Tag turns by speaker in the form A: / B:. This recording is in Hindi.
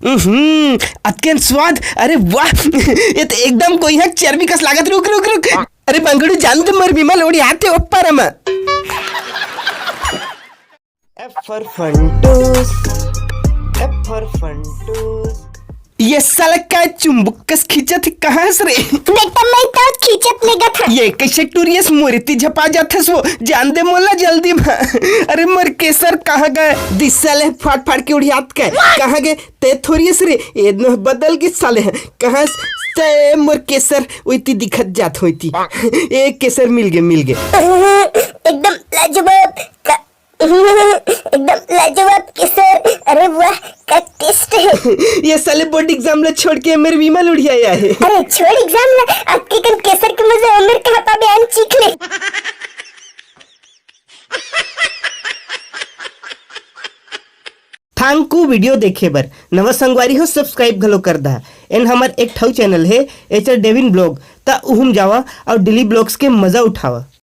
A: अतकेन स्वाद, अरे वाह ये तो एकदम कोई है चर्बी कस लागत। रुक रुक रुक, अरे बंगड़ू जान तो मर बीमा लोड़ी आते ओप्पर हम F for फंटूस, F for फंटूस। ये साला का चुंबक कस खींचत कहां से रे?
B: बेटा मैं तो खींचत लेगा था।
A: ये कैसे टूरियस मूर्ति झपा जाथे सो जान दे मोला जल्दी में। अरे मर केसर कहां गए? दिस साले फाट फाट के उड़ियात के कहां गए? ते थोड़ियस रे ये न बदल के साले हैं कहां से मोर केसर ओइती दिखत जात होइती। एक केसर मिल गए
B: एकदम लाजवाब, एकदम लाजवाब केसर। अरे वाह क्या टेस्ट है।
A: ये साले बोर्ड एग्जाम ला छोड़ के मेरे विमल उड़िया है।
B: अरे छोड़ एग्जाम ला, आपके कन केसर के मजे उम्र कहां पा बयान चीख ले।
A: थैंक यू वीडियो देखे बर। नवा संगवारी हो सब्सक्राइब घलो कर दा। एंड हमार एक ठौ चैनल है एचर डेविन ब्लॉग, ता उहुम जावा और डेली ब्लॉग्स के मजा उठावा।